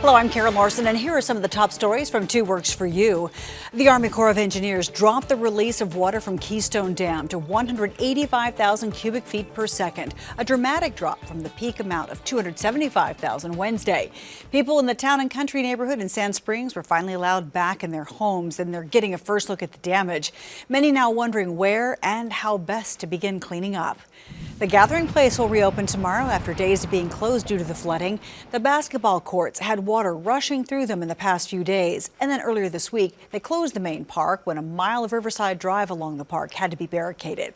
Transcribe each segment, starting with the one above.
Hello, I'm Karen Larson, and here are some of the top stories from 2 Works for You. The Army Corps of Engineers dropped the release of water from Keystone Dam to 185,000 cubic feet per second, a dramatic drop from the peak amount of 275,000 Wednesday. People in the Town and Country neighborhood in Sand Springs were finally allowed back in their homes, and they're getting a first look at the damage. Many now wondering where and how best to begin cleaning up. The Gathering Place will reopen tomorrow after days of being closed due to the flooding. The basketball courts had water rushing through them in the past few days. And then earlier this week, they closed the main park when a mile of Riverside Drive along the park had to be barricaded.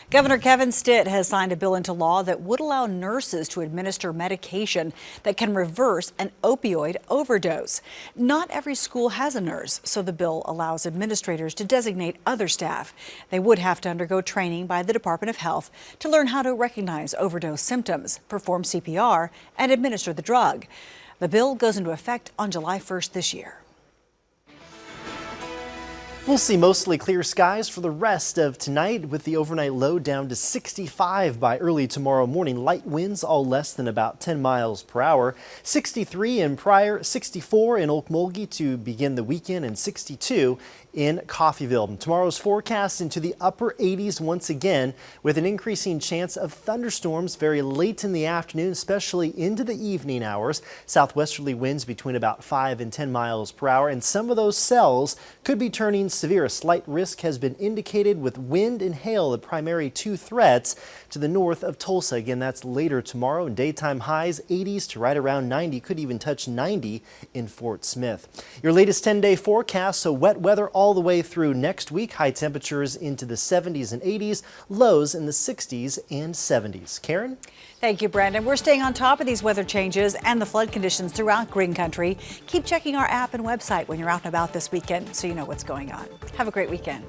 Governor Kevin Stitt has signed a bill into law that would allow nurses to administer medication that can reverse an opioid overdose. Not every school has a nurse, so the bill allows administrators to designate other staff. They would have to undergo training by the Department of Health to learn how to recognize overdose symptoms, perform CPR, and administer the drug. The bill goes into effect on July 1st this year. We'll see mostly clear skies for the rest of tonight, with the overnight low down to 65 by early tomorrow morning. Light winds, all less than about 10 miles per hour. 63 in Pryor, 64 in Okmulgee to begin the weekend, and 62 in Coffeyville. Tomorrow's forecast into the upper 80s once again, with an increasing chance of thunderstorms very late in the afternoon, especially into the evening hours. Southwesterly winds between about 5 and 10 miles per hour, and some of those cells could be turning severe. A slight risk has been indicated, with wind and hail the primary 2 threats to the north of Tulsa. Again, that's later tomorrow, and daytime highs 80s to right around 90, could even touch 90 in Fort Smith. Your latest 10-day forecast, so wet weather all the way through next week. High temperatures into the 70s and 80s, lows in the 60s and 70s. Karen? Thank you, Brandon. We're staying on top of these weather changes and the flood conditions throughout Green Country. Keep checking our app and website when you're out and about this weekend so you know what's going on. Have a great weekend.